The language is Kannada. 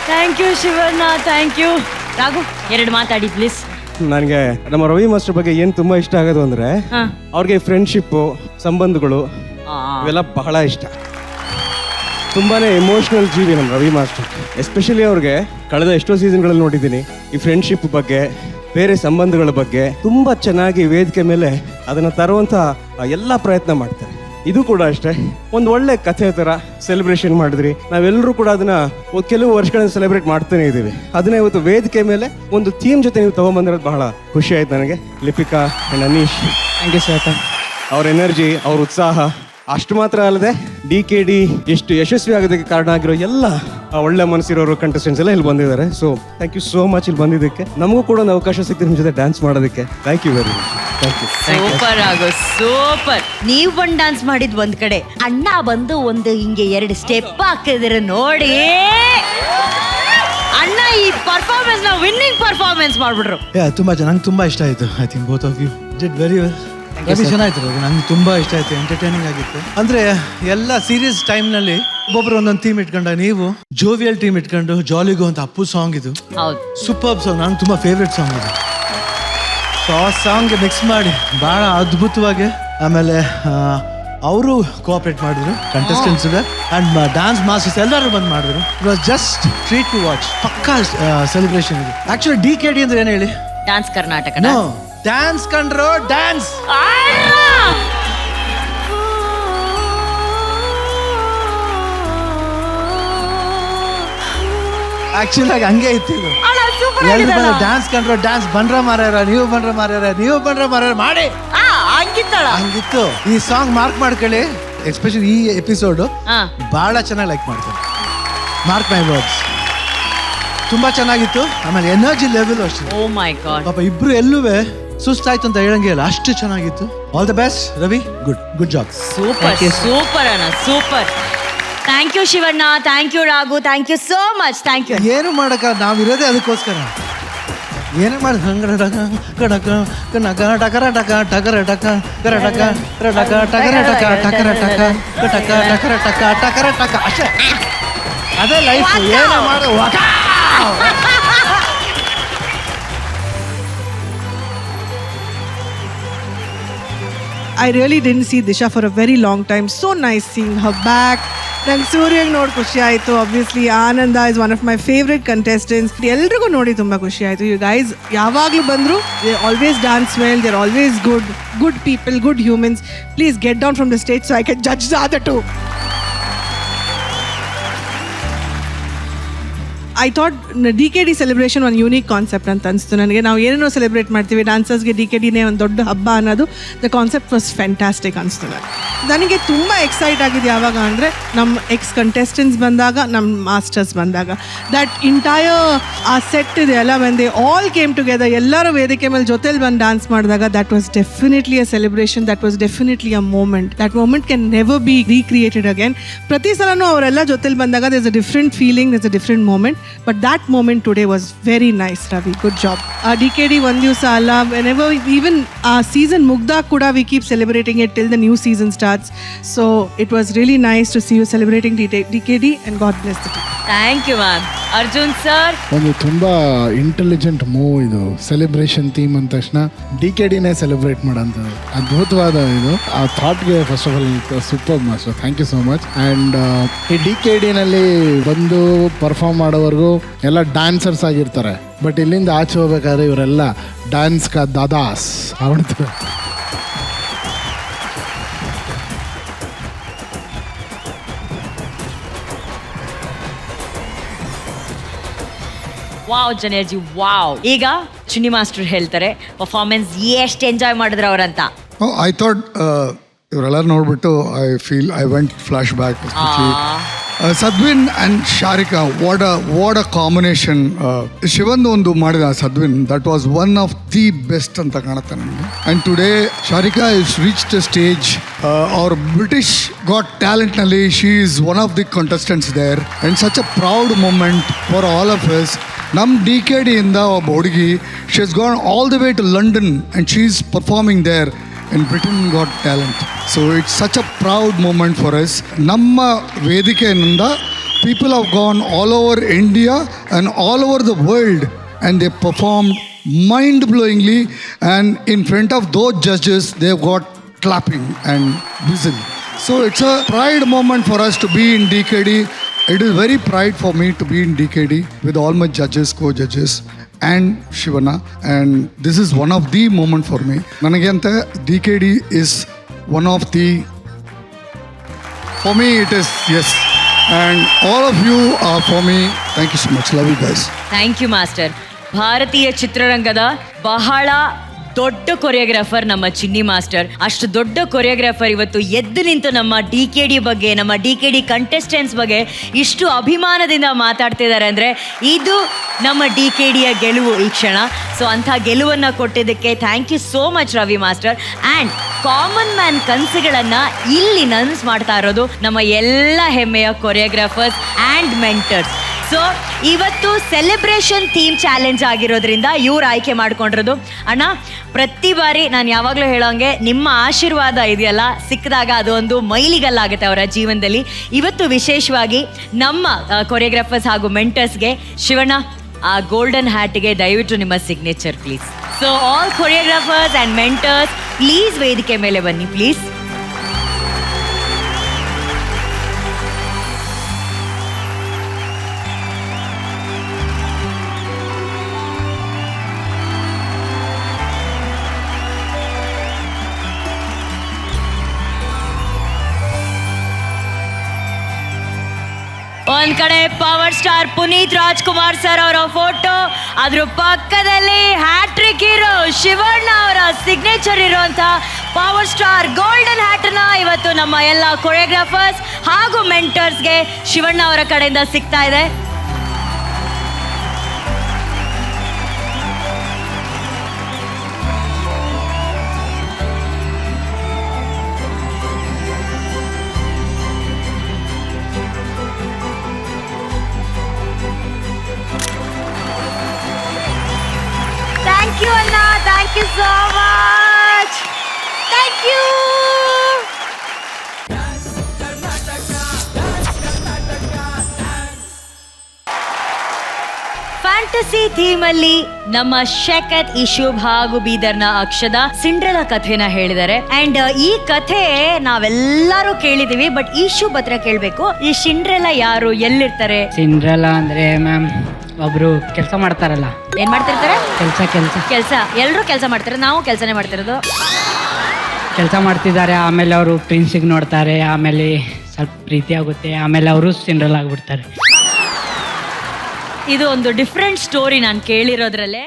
Thank you Shivanna, thank you. Raghu, 2 ಮಾತಾಡಿ ಪ್ಲೀಸ್. ನನಗೆ ನಮ್ಮ ರವಿ ಮಾಸ್ಟರ್ ಬಗ್ಗೆ ಏನು ತುಂಬ ಇಷ್ಟ ಆಗೋದು ಅಂದರೆ ಅವ್ರಿಗೆ ಫ್ರೆಂಡ್ಶಿಪ್ಪು, ಸಂಬಂಧಗಳು ಇವೆಲ್ಲ ಬಹಳ ಇಷ್ಟ. ತುಂಬಾ ಎಮೋಷ್ನಲ್ ಜೀವಿ ನಮ್ಮ ರವಿ ಮಾಸ್ಟರ್. ಎಸ್ಪೆಷಲಿ ಅವ್ರಿಗೆ ಕಳೆದ ಎಷ್ಟೋ ಸೀಸನ್ಗಳಲ್ಲಿ ನೋಡಿದ್ದೀನಿ ಈ ಫ್ರೆಂಡ್ಶಿಪ್ ಬಗ್ಗೆ, ಬೇರೆ ಸಂಬಂಧಗಳ ಬಗ್ಗೆ ತುಂಬ ಚೆನ್ನಾಗಿ ವೇದಿಕೆ ಮೇಲೆ ಅದನ್ನು ತರುವಂಥ ಎಲ್ಲ ಪ್ರಯತ್ನ ಮಾಡ್ತಾರೆ. ಇದು ಕೂಡ ಅಷ್ಟೇ, ಒಂದು ಒಳ್ಳೆ ಕಥೆ ಥರ ಸೆಲೆಬ್ರೇಷನ್ ಮಾಡಿದ್ರಿ. ನಾವೆಲ್ಲರೂ ಕೂಡ ಅದನ್ನ ಕೆಲವು ವರ್ಷಗಳಿಂದ ಸೆಲೆಬ್ರೇಟ್ ಮಾಡ್ತಾನೆ ಇದ್ದೀವಿ. ಅದನ್ನ ಇವತ್ತು ವೇದಿಕೆ ಮೇಲೆ ಒಂದು ಥೀಮ್ ಜೊತೆ ನೀವು ತಗೊಂಡ್ಬಂದಿರೋದು ಬಹಳ ಖುಷಿ ಆಯ್ತು ನನಗೆ. Lipika and Anish, thank you sir. ಅವ್ರ ಎನರ್ಜಿ, ಅವ್ರ ಉತ್ಸಾಹ ಅಷ್ಟು ಮಾತ್ರ ಅಲ್ಲದೆ DKD ಎಷ್ಟು ಯಶಸ್ವಿ ಆಗೋದಕ್ಕೆ ಕಾರಣ ಆಗಿರೋ ಎಲ್ಲ ಒಳ್ಳೆ ಮನಸ್ಸಿರೋರು ಕಂಟೆಸ್ಟೆಂಟ್ಸ್ ಎಲ್ಲ ಇಲ್ಲಿ ಬಂದಿದ್ದಾರೆ. So thank you so much ಇಲ್ಲಿ ಬಂದಿದ್ದಕ್ಕೆ. ನಮಗೂ ಕೂಡ ಒಂದು ಅವಕಾಶ ಸಿಕ್ಕಿದೆ ನಿಮ್ಮ ಜೊತೆ ಡ್ಯಾನ್ಸ್ ಮಾಡೋದಕ್ಕೆ. Thank you very much. Thank you. Super ಆಗೋ, ಸೂಪರ್. ನೀವು ಒಂದು ಡ್ಯಾನ್ಸ್ ಮಾಡಿದ್ ಒಂದ್ ಕಡೆ, ಅಣ್ಣ ಬಂದು ಒಂದು ಹಿಂಗೆ 2 ಸ್ಟೆಪ್ ಹಾಕಿದ್ರೆ ನೋಡಿ, ಅಣ್ಣ ಈ ಪರ್ಫಾರ್ಮೆನ್ಸ್ ನ ವಿನ್ನಿಂಗ್ ಪರ್ಫಾರ್ಮೆನ್ಸ್ ಮಾಡ್ಬಿಟ್ರು. ತುಂಬಾ ನಂಗೆ ತುಂಬಾ ಇಷ್ಟ ಆಯ್ತು. I think both of you did very well. Ravi ಚೆನ್ನಾಯ್ತು, ನಂಗೆ ತುಂಬಾ ಇಷ್ಟ ಆಯ್ತು, ಎಂಟರ್ಟೈನಿಂಗ್ ಆಗಿತ್ತು. ಅಂದ್ರೆ ಎಲ್ಲ ಸೀರಿಯಸ್ ಟೈಮ್ನಲ್ಲಿ ಒಬ್ಬೊಬ್ರು ಒಂದೊಂದು ಥೀಮ್ ಇಟ್ಕೊಂಡ, ನೀವು ಜೋವಿಯಲ್ ಟೀಮ್ ಇಟ್ಕೊಂಡು ಜಾಲಿಗೋ ಅಂತ ಅಪ್ಪು ಸಾಂಗ್ ಇದು ಸೂಪರ್ ಸಾಂಗ್, ನಂಗೆ ತುಂಬಾ ಫೇವ್ರೆಟ್ ಸಾಂಗ್ ಇದು. ಸೊ ಆ ಸಾಂಗ್ ಮಿಕ್ಸ್ ಮಾಡಿ ಬಹಳ ಅದ್ಭುತವಾಗಿ, ಆಮೇಲೆ ಅವರು ಕೋಆಪರೇಟ್ ಮಾಡಿದ್ರು ಕಂಟೆಸ್ಟೆಂಟ್ಸ್ ಅಂಡ್ ಡ್ಯಾನ್ಸ್ ಮಾಸ್ಟರ್ಸ್ ಎಲ್ಲರೂ ಬಂದು ಮಾಡಿದ್ರು. It was just treat to watch. ಪಕ್ಕಾ ಸೆಲೆಬ್ರೇಷನ್ ಇದು. ಆಕ್ಚುಲಿ DKD ಅಂದ್ರೆ ಏನು ಹೇಳಿ? ಡ್ಯಾನ್ಸ್ ಕರ್ನಾಟಕ. ಡ್ಯಾನ್ಸ್ ಕಂಡ್ರೋ ಡ್ಯಾನ್ಸ್. ಆಕ್ಚುಲಿ ಆಗಿ ಹಂಗೆ ಇತ್ತು ಇದು. ಡ್ಯಾನ್ಸ್ ಕಂಡ್ರೋ ಡ್ಯಾನ್ಸ್, ಬಂದ್ರ ಮಾರ್ಯಾರ, ನೀವು ಬಂದ್ರ ಮಾರ್ಯಾರ, ನೀವು ಬಂದ್ರ ಮಾರ್ಯಾರ ಮಾಡಿ ಹಂಗಿತ್ತು. ಈ ಸಾಂಗ್ ಮಾರ್ಕ್ ಮಾಡ್ಕೊಳ್ಳಿ, ಎಸ್ಪೆಷಲಿ ಈ ಎಪಿಸೋಡ್ ಬಹಳ ಚೆನ್ನಾಗಿ ಲೈಕ್ ಮಾಡ್ತಾರೆ. ಮಾರ್ಕ್ ಮೈ ವರ್ಡ್ಸ್, ತುಂಬಾ ಚೆನ್ನಾಗಿತ್ತು. ಆಮೇಲೆ ಎನರ್ಜಿ ಲೆವೆಲ್ ಅಷ್ಟೇ. ಓ ಮೈ ಗಾಡ್, ಪಾಪ ಇಬ್ರು ಎಲ್ಲೂ ಸುಸ್ತಾಯ್ತು ಅಂತ ಹೇಳಂಗೆ ಇಲ್ಲ, ಅಷ್ಟು ಚೆನ್ನಾಗಿತ್ತು. All the best Ravi, good job. Super super ಅಣ್ಣ, super. Thank you Shivanna, thank you Raghu, thank you so much. Thank you. ಏನು ಮಾಡಕ, ನಾವಿರೋದೇ ಅದಕ್ಕೋಸ್ಕರ. ಏನೇ ಮಾಡಿ ಅಷ್ಟೇ, ಅದೇ ಲೈಫ್. ಏನೇ ಮಾಡು. I really didn't see Disha for a very long time. So nice seeing her back. ನಂಗೆ ಸೂರ್ಯಂಗೆ ನೋಡಿ ಖುಷಿ ಆಯಿತು. Obviously Anand is one of my favourite contestants. ಎಲ್ರಿಗೂ ನೋಡಿ ತುಂಬ ಖುಷಿ ಆಯಿತು. ಯು ಗೈಸ್ ಯಾವಾಗಲೂ ಬಂದರು, they always dance well, they are always good people, good humans. Please get down from the stage so I can judge the other two. I thought DKD celebration ಒಂದು ಯೂನಿಕ್ ಕಾನ್ಸೆಪ್ಟ್ ಅಂತ ಅನಿಸ್ತು ನನಗೆ. ನಾವು ಏನೇನೋ ಸೆಲೆಬ್ರೇಟ್ ಮಾಡ್ತೀವಿ, ಡಾನ್ಸರ್ಸ್ಗೆ DKDನೇ ಒಂದು ದೊಡ್ಡ ಹಬ್ಬ ಅನ್ನೋದು. ದ ಕಾನ್ಸೆಪ್ಟ್ ವಾಸ್ ಫ್ಯಾಂಟಾಸ್ಟಿಕ್ ಅನಿಸ್ತು ನನಗೆ. ತುಂಬ ಎಕ್ಸೈಟ್ ಆಗಿದೆ ಯಾವಾಗ ಅಂದರೆ ನಮ್ಮ ಎಕ್ಸ್ ಕಂಟೆಸ್ಟೆಂಟ್ಸ್ ಬಂದಾಗ, ನಮ್ಮ ಮಾಸ್ಟರ್ಸ್ ಬಂದಾಗ, ದಟ್ ಇಂಟೈರ್ ಆ ಸೆಟ್ ಇದೆ ಎಲ್ಲ ಬಂದು ಆಲ್ ಕೇಮ್ ಟುಗೆದರ್, ಎಲ್ಲರೂ ವೇದಿಕೆ ಮೇಲೆ ಜೊತೆಲಿ ಬಂದು ಡ್ಯಾನ್ಸ್ ಮಾಡಿದಾಗ that was definitely a celebration, that was definitely a moment. That moment can never be recreated again. ಪ್ರತಿ ಸಲನೂ ಅವರೆಲ್ಲ ಜೊತೆಲಿ ಬಂದಾಗ there is a different feeling, there is a different moment. But that moment today was very nice, Ravi. Good job. DKD ಒಂದು ದಿವಸ ಅಲ್ಲ, whenever even season mugda kuda we keep celebrating it till the new season starts. So it was really nice to see you celebrating DKD and God bless the team. Thank you ma'am. Arjun sir, ಒಂದು ತುಂಬಾ ಇಂಟೆಲಿಜೆಂಟ್ ಮೂವ್ ಇದು. ಸೆಲೆಬ್ರೇಷನ್ ಥೀಮ್ ಅಂದ ತಕ್ಷಣ DKDನೇ ಸೆಲೆಬ್ರೇಟ್ ಮಾಡೋಂಥದ್ದು ಅದ್ಭುತವಾದ ಇದು. ಆ ಥಾಟ್ಗೆ first of all super master, thank you so much. And ಈ DKDನಲ್ಲಿ ಬಂದು ಪರ್ಫಾರ್ಮ್ ಮಾಡೋವರೆಗೂ ಎಲ್ಲ ಡ್ಯಾನ್ಸರ್ಸ್ ಆಗಿರ್ತಾರೆ, ಬಟ್ ಇಲ್ಲಿಂದ ಆಚೆ ಹೋಗ್ಬೇಕಾದ್ರೆ ಇವರೆಲ್ಲ ಡ್ಯಾನ್ಸ್ ಕಾ ದಾದಾಸ್ ಆಗ್ಬಿಡ್ತಾರೆ. Wow synergy, wow. ಈಗ ಚುನ್ನಿ ಮಾಸ್ಟರ್ ಹೇಳ್ತಾರೆ ಪರ್ಫಾರ್ಮೆನ್ಸ್ ಎಷ್ಟು ಎಂಜಾಯ್ ಮಾಡಿದ್ರು ಅವರಂತ. ಐ ಥಾಟ್ ಇವರೆಲ್ಲರೂ ನೋಡ್ಬಿಟ್ಟು I went flashback. Sadwin and Sharika, what a combination. ಶಿವಂದು ಒಂದು ಮಾಡಿದ Sadwin, that was one of the best ಅಂತ ಕಾಣುತ್ತೆ ನನಗೆ. And today Sharika is reach the stage. ಅವ್ರ ಬ್ರಿಟಿಷ್ ಗಾಟ್ ಟ್ಯಾಲೆಂಟ್ನಲ್ಲಿ she is one of the contestants there and such a proud moment for all of us. ನಮ್ಮ DKDಯಿಂದ ಒಬ್ಬ ಹುಡುಗಿ, she has gone all the way to London and she is performing there in Britain Got Talent. So it's such a proud moment for us. ನಮ್ಮ ವೇದಿಕೆಯಿಂದ people have gone all over India and all over the world, and they performed mind-blowingly, and in front of those judges, they've got clapping and whistle. So it's a pride moment for us to be in DKD. It is very pride for me to be in DKD with all my judges, co-judges, and Shivana. And this is one of the moment for me. Nanagante DKD is one of the, for me it is, yes. And all of you are for me. Thank you so much. Love you guys. Thank you master. ಭಾರತೀಯ ಚಿತ್ರರಂಗದ ಬಹಳ ದೊಡ್ಡ ಕೊರಿಯೋಗ್ರಾಫರ್ ನಮ್ಮ ಚಿನ್ನಿ ಮಾಸ್ಟರ್. ಅಷ್ಟು ದೊಡ್ಡ ಕೊರಿಯೋಗ್ರಾಫರ್ ಇವತ್ತು ಎದ್ದು ನಿಂತು ನಮ್ಮ DKD ಬಗ್ಗೆ, ನಮ್ಮ DKD ಕಂಟೆಸ್ಟೆಂಟ್ಸ್ ಬಗ್ಗೆ ಇಷ್ಟು ಅಭಿಮಾನದಿಂದ ಮಾತಾಡ್ತಿದ್ದಾರೆ ಅಂದರೆ ಇದು ನಮ್ಮ DKDಯ ಗೆಲುವು ಈ ಕ್ಷಣ. ಸೊ ಅಂಥ ಗೆಲುವನ್ನು ಕೊಟ್ಟಿದ್ದಕ್ಕೆ thank you so much Ravi master. And common man ಕನಸುಗಳನ್ನು ಇಲ್ಲಿ ನನ್ಸ್ ಮಾಡ್ತಾ ಇರೋದು ನಮ್ಮ ಎಲ್ಲ ಹೆಮ್ಮೆಯ ಕೊರಿಯೋಗ್ರಾಫರ್ಸ್ ಆ್ಯಂಡ್ ಮೆಂಟರ್ಸ್. ಸೊ ಇವತ್ತು ಸೆಲೆಬ್ರೇಷನ್ ಥೀಮ್ ಚಾಲೆಂಜ್ ಆಗಿರೋದ್ರಿಂದ ಇವ್ರು ಆಯ್ಕೆ ಮಾಡ್ಕೊಂಡಿರೋದು. ಅಣ್ಣ, ಪ್ರತಿ ಬಾರಿ ನಾನು ಯಾವಾಗಲೂ ಹೇಳೋಂಗೆ ನಿಮ್ಮ ಆಶೀರ್ವಾದ ಇದೆಯಲ್ಲ ಸಿಕ್ಕಿದಾಗ ಅದು ಒಂದು ಮೈಲಿಗಲ್ಲಾಗುತ್ತೆ ಅವರ ಜೀವನದಲ್ಲಿ. ಇವತ್ತು ವಿಶೇಷವಾಗಿ ನಮ್ಮ ಕೊರಿಯೋಗ್ರಾಫರ್ಸ್ ಹಾಗೂ ಮೆಂಟರ್ಸ್ಗೆ ಶಿವಣ್ಣ ಆ ಗೋಲ್ಡನ್ ಹ್ಯಾಟ್ಗೆ ದಯವಿಟ್ಟು ನಿಮ್ಮ signature please. So all choreographers and mentors please ವೇದಿಕೆ ಮೇಲೆ ಬನ್ನಿ ಪ್ಲೀಸ್. ಒಂದ್ ಕಡೆ power star Puneeth Rajkumar sir ಅವರ ಫೋಟೋ, ಅದ್ರ ಪಕ್ಕದಲ್ಲಿ ಹ್ಯಾಟ್ರಿಕ್ ಹೀರೋ ಶಿವಣ್ಣ ಅವರ ಸಿಗ್ನೇಚರ್ ಇರುವಂತ ಪವರ್ ಸ್ಟಾರ್ ಗೋಲ್ಡನ್ ಹ್ಯಾಟನ್ನ ಇವತ್ತು ನಮ್ಮ ಎಲ್ಲ ಕೊರಿಯೋಗ್ರಾಫರ್ಸ್ ಹಾಗೂ ಮೆಂಟರ್ಸ್ಗೆ ಶಿವಣ್ಣ ಅವರ ಕಡೆಯಿಂದ ಸಿಗ್ತಾ ಇದೆ. Thank you, Anna. Thank you so much. Thank you. Fantasy ಥೀಮಲ್ಲಿ ನಮ್ಮ ಶಕತ್ ಇಶುಬ್ ಹಾಗೂ ಬೀದರ್ನ ಅಕ್ಷದ ಸಿಂಡ್ರೆಲಾ ಕಥೆನ ಹೇಳಿದ್ದಾರೆ. ಅಂಡ್ ಈ ಕಥೆ ನಾವೆಲ್ಲರೂ ಕೇಳಿದೀವಿ, ಬಟ್ ಇಶುಬ್ ಹತ್ರ ಕೇಳ್ಬೇಕು, ಈ ಸಿಂಡ್ರೆಲಾ ಯಾರು, ಎಲ್ಲಿರ್ತಾರೆ? ಸಿಂಡ್ರೆಲಾ ಅಂದ್ರೆ ಮ್ಯಾಮ್ ಒಬ್ರು ಕೆಲಸ ಮಾಡ್ತಾರಲ್ಲ. ಏನ್ ಮಾಡ್ತಿರ್ತಾರೆ? ಕೆಲಸ ಎಲ್ಲರೂ ಕೆಲಸ ಮಾಡ್ತಾರೆ, ನಾವು ಕೆಲಸನೇ ಮಾಡ್ತಿರೋದು. ಕೆಲಸ ಮಾಡ್ತಿದ್ದಾರೆ. ಆಮೇಲೆ ಅವರು ಪ್ರಿನ್ಸಿಗೆ ನೋಡ್ತಾರೆ, ಆಮೇಲೆ ಸ್ವಲ್ಪ ಪ್ರೀತಿ ಆಗುತ್ತೆ, ಆಮೇಲೆ ಅವರು ಸಿಂಡ್ರೆಲಾ ಆಗ್ಬಿಡ್ತಾರೆ. ಇದು ಒಂದು ಡಿಫ್ರೆಂಟ್ ಸ್ಟೋರಿ ನಾನು ಕೇಳಿರೋದ್ರಲ್ಲೇ.